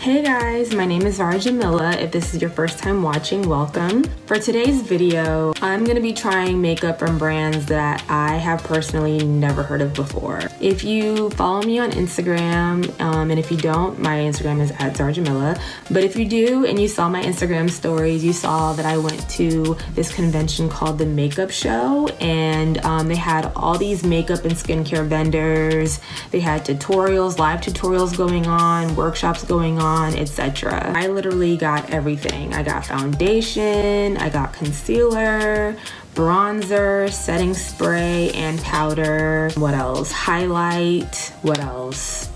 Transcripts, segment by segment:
Hey guys, my name is Zara Jamila. If this is your first time watching, welcome. For today's video, I'm gonna be trying makeup from brands that I have personally never heard of before. If you follow me on Instagram, and if you don't, my Instagram is @ZaraJamila. But if you do and you saw my Instagram stories, you saw that I went to this convention called the Makeup Show, and they had all these makeup and skincare vendors. They had tutorials, live tutorials going on, workshops going on, etc. I literally got everything. I got foundation, I got concealer, bronzer, setting spray, and powder. What else? Highlight. What else?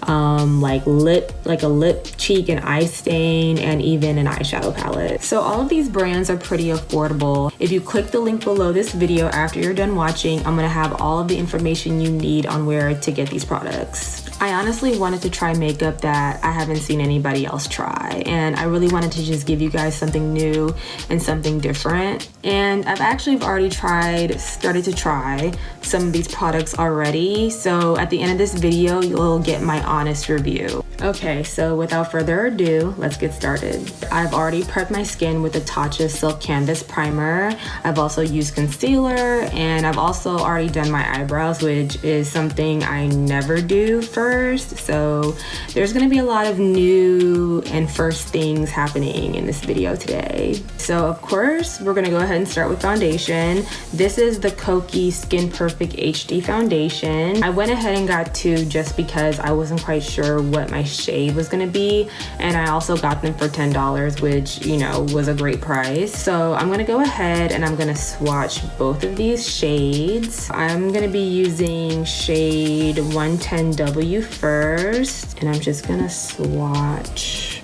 Like a lip, cheek, and eye stain, and even an eyeshadow palette. So all of these brands are pretty affordable. If you click the link below this video after you're done watching, I'm gonna have all of the information you need on where to get these products. I honestly wanted to try makeup that I haven't seen anybody else try, and I really wanted to just give you guys something new and something different. And I've actually already started to try some of these products already, so at the end of this video you'll get my honest review. Okay, so without further ado, let's get started. I've already prepped my skin with the Tatcha Silk Canvas Primer. I've also used concealer, and I've also already done my eyebrows, which is something I never do first. So there's gonna be a lot of new and first things happening in this video today. So of course, we're gonna go ahead and start with foundation. This is the Kokie Skin Perfect HD Foundation. I went ahead and got two just because I wasn't quite sure what my shade was gonna be, and I also got them for $10, which, you know, was a great price. So I'm gonna go ahead and I'm gonna swatch both of these shades. I'm gonna be using shade 110W first, and I'm just gonna swatch.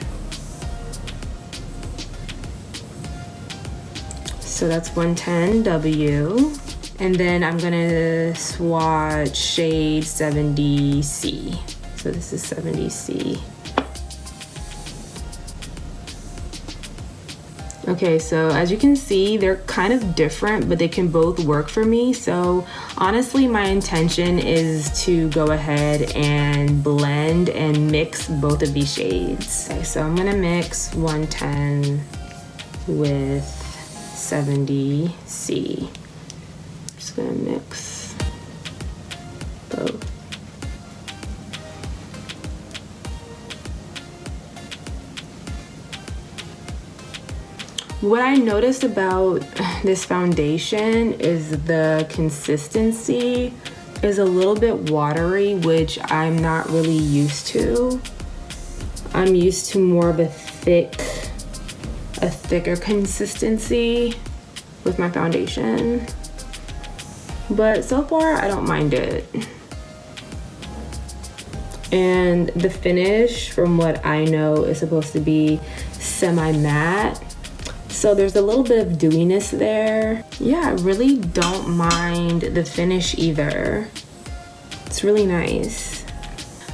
So that's 110W. And then I'm gonna swatch shade 70C. So this is 70C. Okay, so as you can see, they're kind of different, but they can both work for me. So honestly, my intention is to go ahead and blend and mix both of these shades. Okay, so I'm gonna mix 110 with 70C. Just gonna mix both. What I noticed about this foundation is the consistency is a little bit watery, which I'm not really used to. I'm used to more of a thicker consistency with my foundation. But so far, I don't mind it. And the finish, from what I know, is supposed to be semi-matte. So there's a little bit of dewiness there. Yeah, I really don't mind the finish either. It's really nice.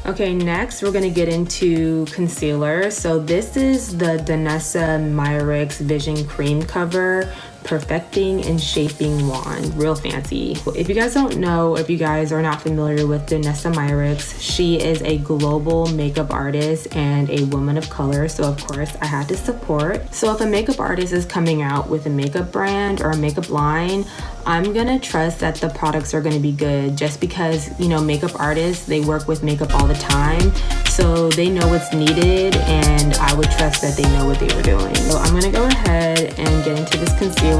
Okay, next we're gonna get into concealer. So this is the Danessa Myricks Vision Cream Cover Perfecting and Shaping Wand. Real fancy. If you guys don't know, if you guys are not familiar with Danessa Myricks, she is a global makeup artist and a woman of color, so of course I had to support. So if a makeup artist is coming out with a makeup brand or a makeup line, I'm gonna trust that the products are gonna be good, just because, you know, makeup artists, they work with makeup all the time, so they know what's needed, and I would trust that they know what they were doing. So I'm gonna go ahead and get into this concealer.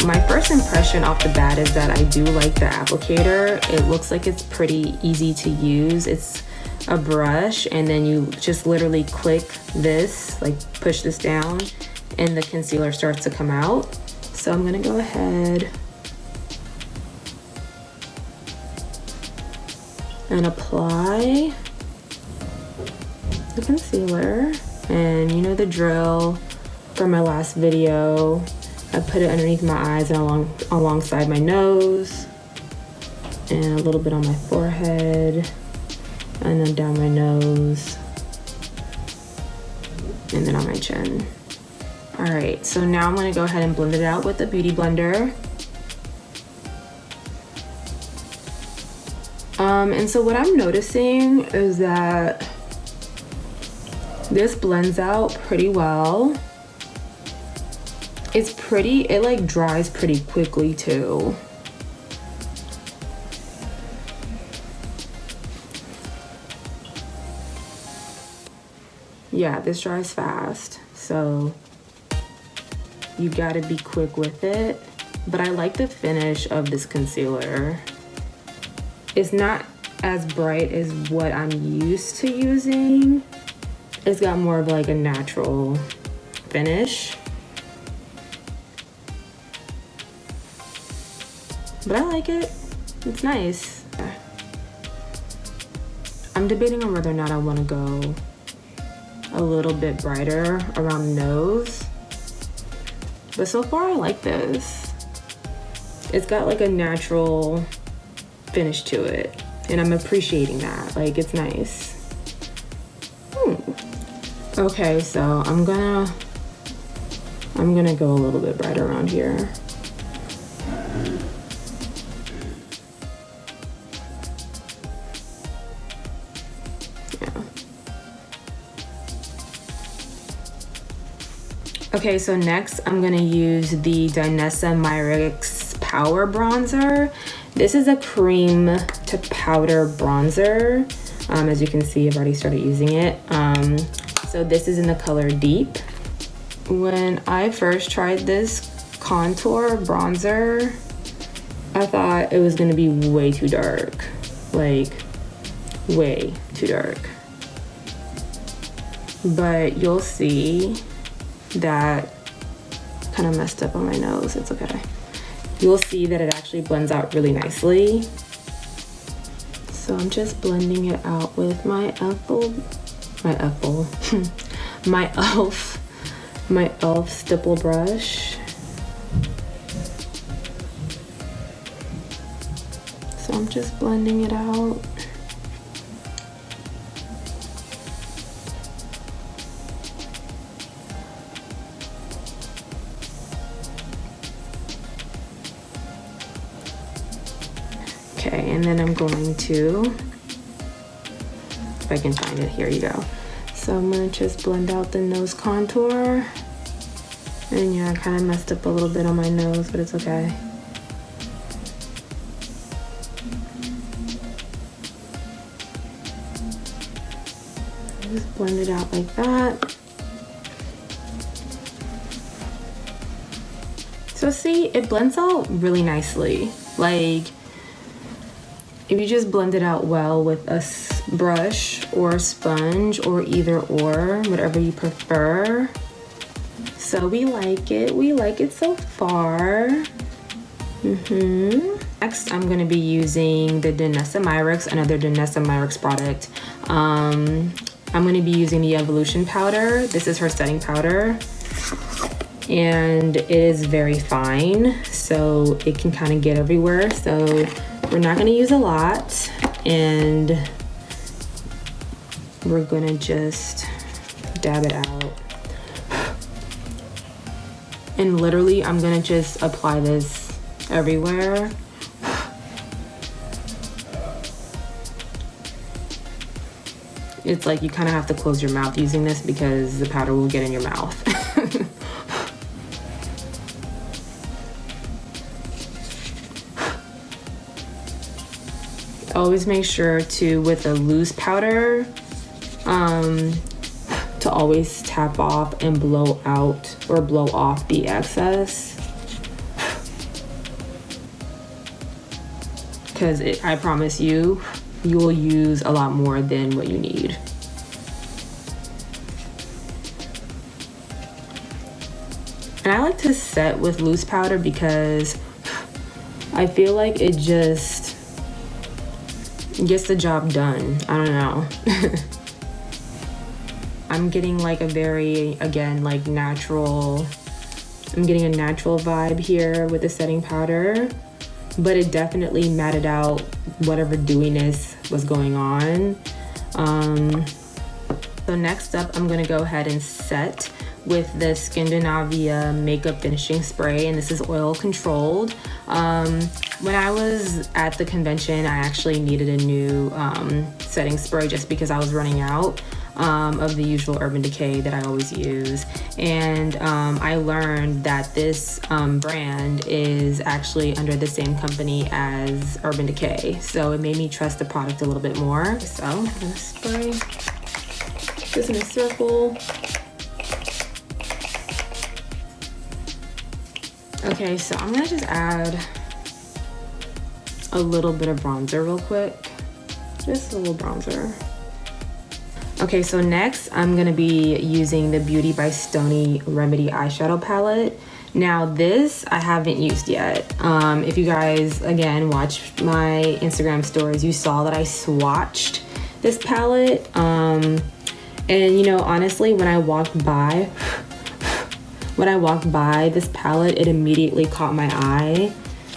My first impression off the bat is that I do like the applicator. It looks like it's pretty easy to use. It's a brush, and then you just literally click this, like push this down, and the concealer starts to come out. So I'm gonna go ahead and apply the concealer. And you know the drill from my last video. I put it underneath my eyes and alongside my nose, and a little bit on my forehead, and then down my nose, and then on my chin. All right, so now I'm gonna go ahead and blend it out with the Beauty Blender. And so what I'm noticing is that This blends out pretty well. It's pretty, it like dries pretty quickly too. Yeah, this dries fast, so you gotta be quick with it. But I like the finish of this concealer. It's not as bright as what I'm used to using. It's got more of like a natural finish. But I like it. It's nice. I'm debating on whether or not I want to go a little bit brighter around the nose. But so far I like this. It's got like a natural finish to it. And I'm appreciating that. Like, it's nice. Okay, so I'm gonna go a little bit brighter around here. Okay, so next I'm gonna use the Danessa Myricks Power Bronzer. This is a cream to powder bronzer. As you can see, I've already started using it. So this is in the color Deep. When I first tried this contour bronzer, I thought it was gonna be way too dark. Like, way too dark. But you'll see that kind of messed up on my nose. It's okay. You'll see that it actually blends out really nicely. So I'm just blending it out with my e.l.f. stipple brush. So I'm just blending it out. Okay, and then I'm going to, if I can find it, here you go. So I'm gonna just blend out the nose contour. And yeah, I kind of messed up a little bit on my nose, but it's okay. Just blend it out like that. So see, it blends out really nicely. Like, if you just blend it out well with a brush or a sponge or either or, whatever you prefer. So we like it so far. Next, I'm gonna be using the Danessa Myricks, another Danessa Myricks product. I'm gonna be using the Evolution powder. This is her setting powder. And it is very fine, so it can kind of get everywhere. So we're not gonna use a lot, and we're gonna just dab it out. And literally, I'm gonna just apply this everywhere. It's like you kind of have to close your mouth using this because the powder will get in your mouth. Always make sure to, with a loose powder, to always tap off and blow out or blow off the excess. Because I promise you, you will use a lot more than what you need. And I like to set with loose powder because I feel like it just gets the job done. I don't know. I'm getting like a very, again, like natural, I'm getting a natural vibe here with the setting powder, but it definitely matted out whatever dewiness was going on. So next up, I'm gonna go ahead and set with the Skindinavia makeup finishing spray, and this is oil controlled. When I was at the convention, I actually needed a new setting spray just because I was running out. of the usual Urban Decay that I always use. And I learned that this brand is actually under the same company as Urban Decay. So it made me trust the product a little bit more. So I'm gonna spray this in a circle. Okay, so I'm gonna just add a little bit of bronzer real quick. Just a little bronzer. Okay, so next I'm gonna be using the Beauty by Stoney Remedy eyeshadow palette. Now this I haven't used yet. If you guys, again, watch my Instagram stories, you saw that I swatched this palette. And you know, honestly, when I walked by this palette, it immediately caught my eye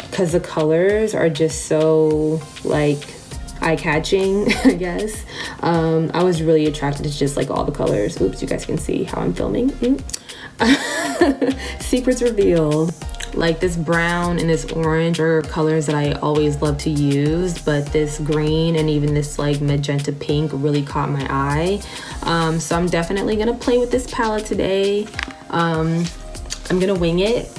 because the colors are just so like eye-catching, I guess. I was really attracted to just like all the colors. Oops, you guys can see how I'm filming. Secrets revealed. Like this brown and this orange are colors that I always love to use, but this green and even this like magenta pink really caught my eye. So I'm definitely gonna play with this palette today. I'm gonna wing it.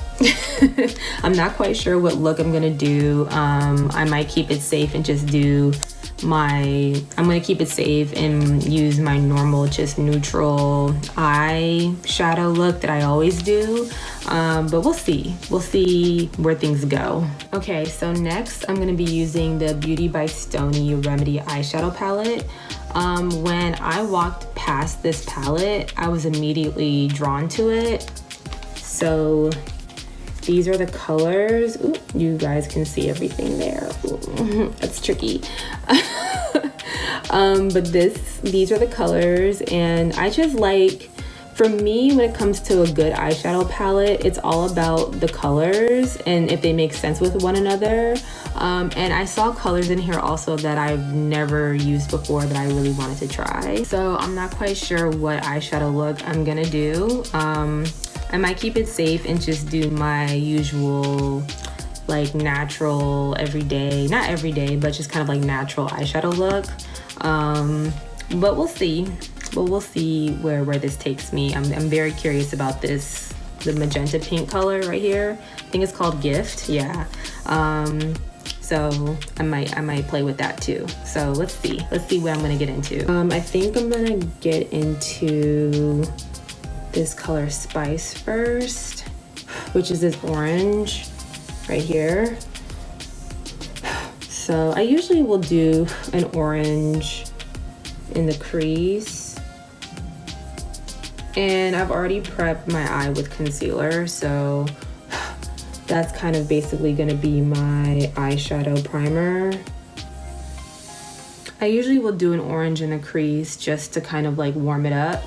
I'm not quite sure what look I'm gonna do. I might keep it safe and just do I'm gonna keep it safe and use my normal just neutral eyeshadow look that I always do, but we'll see where things go. Okay, so next I'm gonna be using the Beauty by Stoney Remedy eyeshadow palette. When I walked past this palette, I was immediately drawn to it. So these are the colors. Ooh, you guys can see everything there. Ooh, that's tricky. But these are the colors, and I just like, for me, when it comes to a good eyeshadow palette, it's all about the colors and if they make sense with one another. And I saw colors in here also that I've never used before that I really wanted to try. So I'm not quite sure what eyeshadow look I'm gonna do. I might keep it safe and just do my usual like natural everyday, not everyday, but just kind of like natural eyeshadow look. But we'll see. But we'll see where this takes me. I'm very curious about this, the magenta pink color right here. I think it's called Gift, yeah. So I might play with that too. So let's see what I'm gonna get into. I think I'm gonna get into this color Spice first, which is this orange right here. So I usually will do an orange in the crease. And I've already prepped my eye with concealer, so that's kind of basically gonna be my eyeshadow primer. I usually will do an orange in the crease just to kind of like warm it up.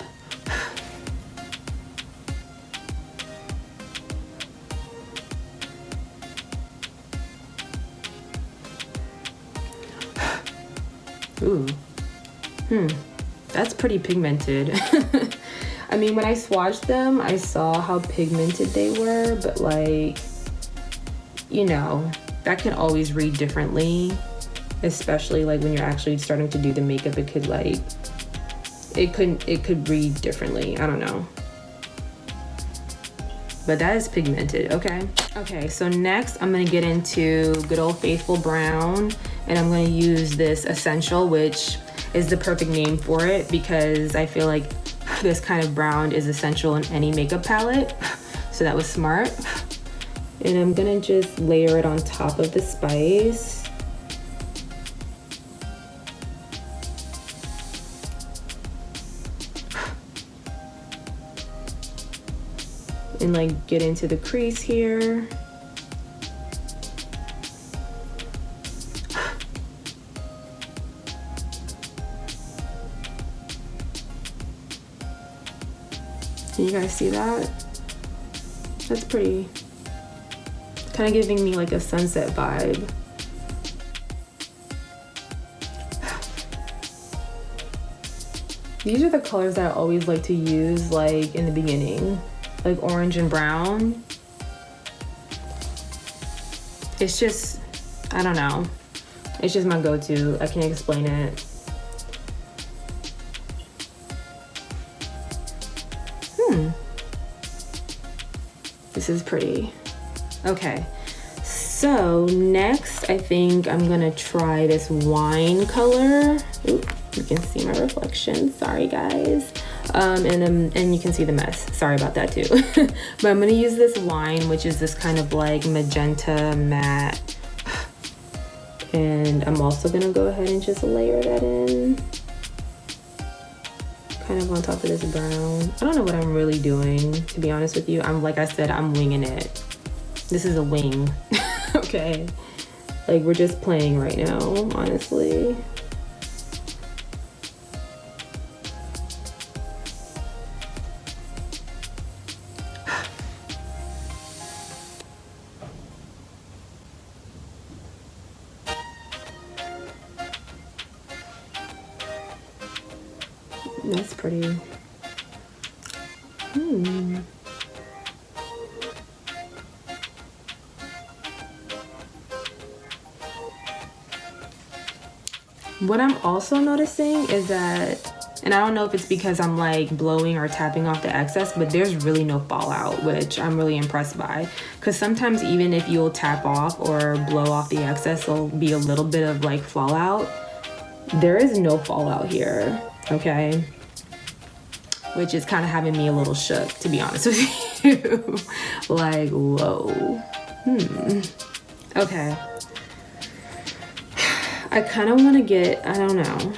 Ooh, that's pretty pigmented. I mean, when I swatched them, I saw how pigmented they were, but like, you know, that can always read differently, especially like when you're actually starting to do the makeup. It could like, it could read differently. I don't know. But that is pigmented, okay? Okay, so next I'm gonna get into good old faithful brown, and I'm gonna use this Essential, which is the perfect name for it because I feel like this kind of brown is essential in any makeup palette. So that was smart. And I'm gonna just layer it on top of the spice. And like get into the crease here. Can you guys see that? That's pretty, kind of giving me like a sunset vibe. These are the colors that I always like to use like in the beginning, like orange and brown. It's just, I don't know. It's just my go-to. I can't explain it. This is pretty. Okay, so next I think I'm gonna try this wine color. Oop, you can see my reflection, sorry guys. And you can see the mess, sorry about that too. But I'm gonna use this wine, which is this kind of like magenta matte. And I'm also gonna go ahead and just layer that in. Kind of on top of this brown. I don't know what I'm really doing, to be honest with you. Like I said, I'm winging it. This is a wing, okay? Like we're just playing right now, honestly. That's pretty. What I'm also noticing is that, and I don't know if it's because I'm like blowing or tapping off the excess, but there's really no fallout, which I'm really impressed by. Because sometimes even if you'll tap off or blow off the excess, there'll be a little bit of like fallout. There is no fallout here, okay? Which is kind of having me a little shook, to be honest with you. Like, whoa. Okay. I kind of want to get, I don't know.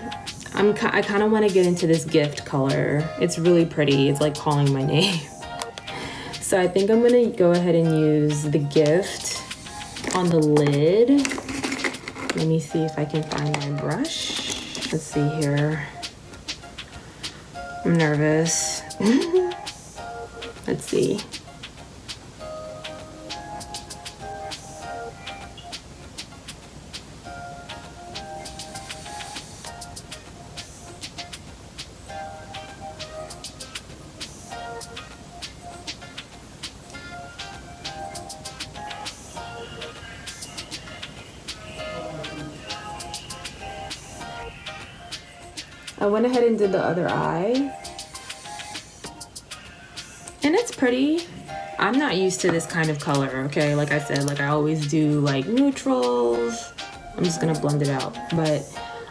I kind of want to get into this gift color. It's really pretty. It's like calling my name. So I think I'm going to go ahead and use the gift on the lid. Let me see if I can find my brush. Let's see here. I'm nervous. Let's see. I went ahead and did the other eye. And it's pretty. I'm not used to this kind of color, okay? Like I said, like I always do like neutrals. I'm just gonna blend it out. But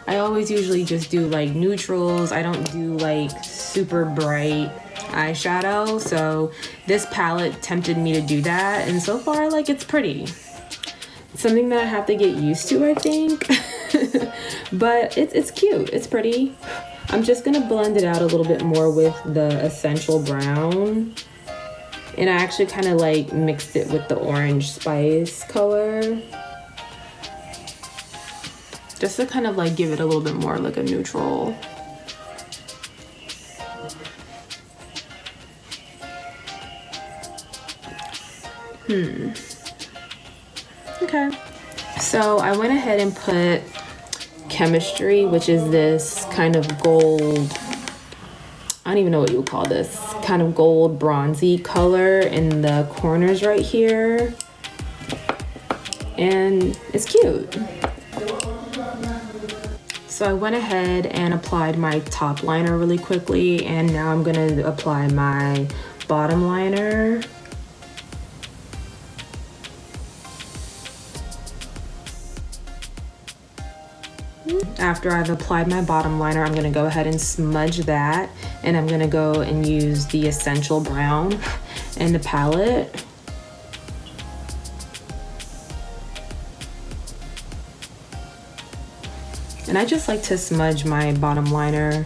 I always usually just do like neutrals. I don't do like super bright eyeshadow. So this palette tempted me to do that. And so far, like it's pretty. It's something that I have to get used to, I think. But it's cute, it's pretty. I'm just gonna blend it out a little bit more with the essential brown. And I actually kind of like mixed it with the orange spice color. Just to kind of like give it a little bit more like a neutral. Okay. So I went ahead and put Chemistry, which is this kind of gold, I don't even know what you would call this, kind of gold bronzy color in the corners right here. And it's cute. So I went ahead and applied my top liner really quickly, and now I'm gonna apply my bottom liner. After I've applied my bottom liner, I'm gonna go ahead and smudge that, and I'm gonna go and use the essential brown in the palette. And I just like to smudge my bottom liner.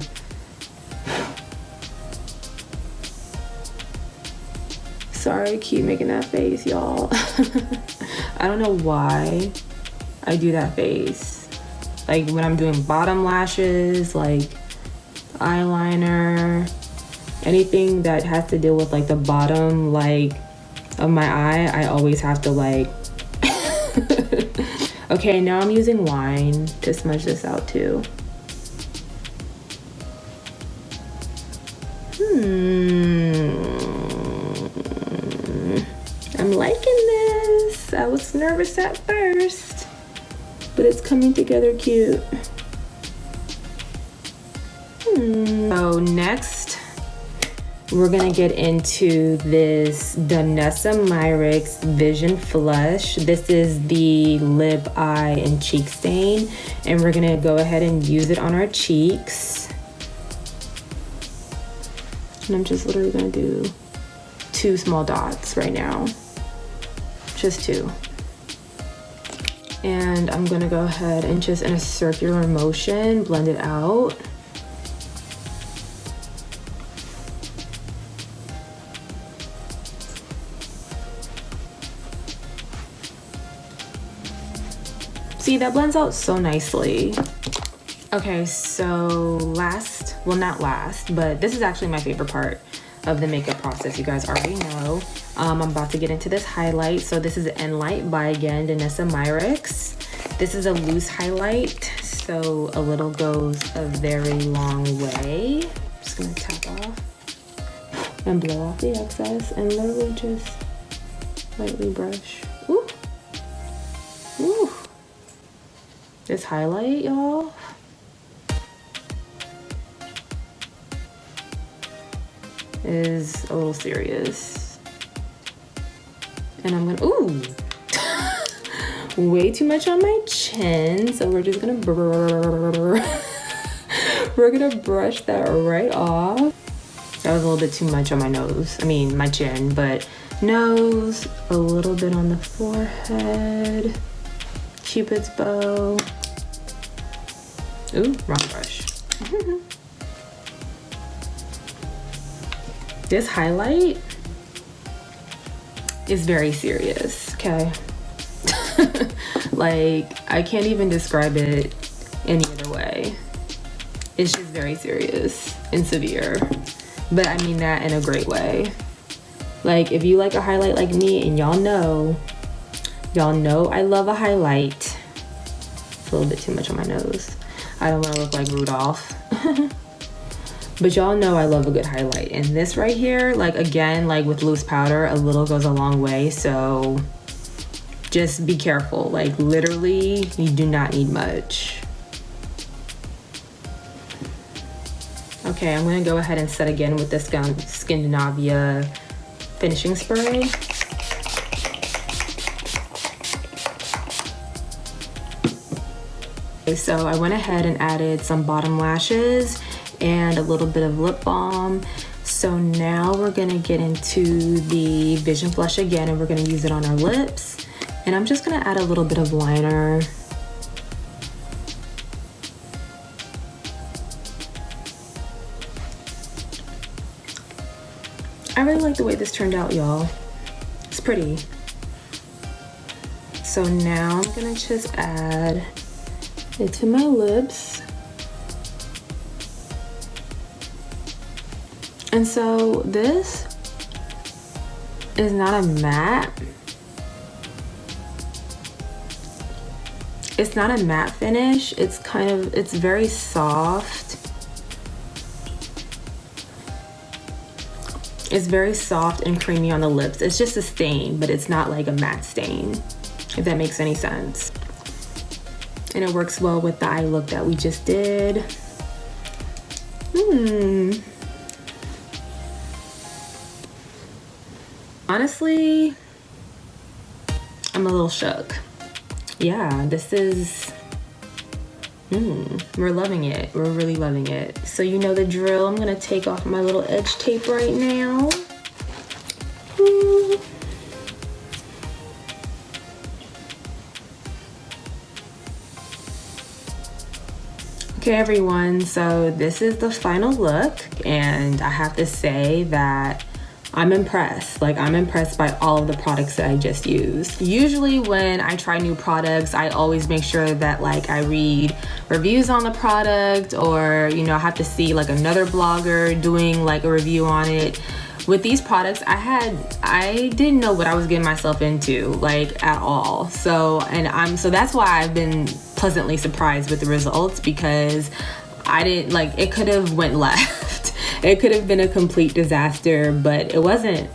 Sorry, I keep making that face, y'all. I don't know why I do that face. Like when I'm doing bottom lashes, like eyeliner, anything that has to deal with like the bottom like of my eye, I always have to like okay, now I'm using wine to smudge this out too. I'm liking this. I was nervous at first, but it's coming together cute. So next, we're gonna get into this Danessa Myricks Vision Flush. This is the lip, eye, and cheek stain, and we're gonna go ahead and use it on our cheeks. And I'm just literally gonna do 2 small dots right now, just 2. And I'm gonna go ahead and just in a circular motion, blend it out. See, that blends out so nicely. Okay, so not last, but this is actually my favorite part of the makeup process. You guys already know. I'm about to get into this highlight. So this is Enlight by, again, Danessa Myricks. This is a loose highlight, so a little goes a very long way. Just gonna tap off and blow off the excess and literally just lightly brush. Ooh. Ooh. This highlight, y'all, is a little serious. And I'm gonna, ooh, way too much on my chin. So we're just gonna, we're gonna brush that right off. That was a little bit too much on my nose. I mean, my chin, but nose, a little bit on the forehead, Cupid's bow. Ooh, wrong brush. This highlight is very serious, okay? Like, I can't even describe it any other way. It's just very serious and severe. But I mean that in a great way. Like, if you like a highlight like me, and y'all know I love a highlight. It's a little bit too much on my nose. I don't want to look like Rudolph. But y'all know I love a good highlight. And this right here, like, again, like with loose powder, a little goes a long way. So just be careful. Like, literally, you do not need much. Okay, I'm gonna go ahead and set again with this Scandinavia finishing spray. Okay, so I went ahead and added some bottom lashes and a little bit of lip balm. So now we're gonna get into the Vision Flush again, and we're gonna use it on our lips. And I'm just gonna add a little bit of liner. I really like the way this turned out, y'all. It's pretty. So now I'm gonna just add it to my lips. And so this is not a matte. It's not a matte finish. It's very soft. It's very soft and creamy on the lips. It's just a stain, but it's not like a matte stain, if that makes any sense. And it works well with the eye look that we just did. Honestly, I'm a little shook. Yeah, this is, we're loving it. We're really loving it. So you know the drill. I'm gonna take off my little edge tape right now. Okay everyone, so this is the final look, and I have to say that I'm impressed. Like, I'm impressed by all of the products that I just used. Usually when I try new products, I always make sure that like I read reviews on the product, or you know, I have to see like another blogger doing like a review on it. With these products, I didn't know what I was getting myself into, like, at all. So that's why I've been pleasantly surprised with the results, because I didn't, like, it could have went left. It could have been a complete disaster, but it wasn't.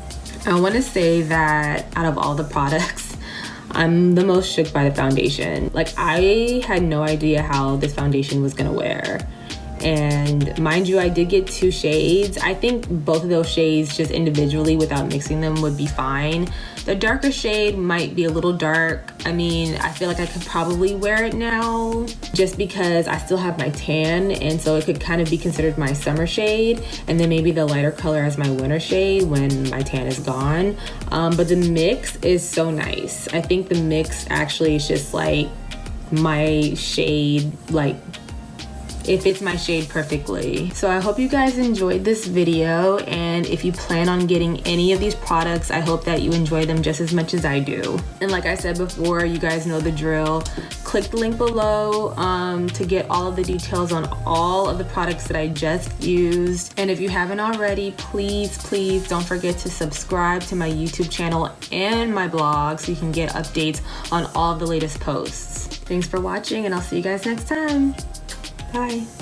I want to say that out of all the products, I'm the most shook by the foundation. Like, I had no idea how this foundation was gonna wear. And mind you, I did get 2 shades. I think both of those shades just individually without mixing them would be fine. The darker shade might be a little dark. I mean, I feel like I could probably wear it now just because I still have my tan, and so it could kind of be considered my summer shade, and then maybe the lighter color as my winter shade when my tan is gone. But the mix is so nice. I think the mix actually is just like my shade, like it fits my shade perfectly. So I hope you guys enjoyed this video, and if you plan on getting any of these products, I hope that you enjoy them just as much as I do. And like I said before, you guys know the drill. Click the link below to get all of the details on all of the products that I just used. And if you haven't already, please don't forget to subscribe to my YouTube channel and my blog so you can get updates on all of the latest posts. Thanks for watching, and I'll see you guys next time. Bye.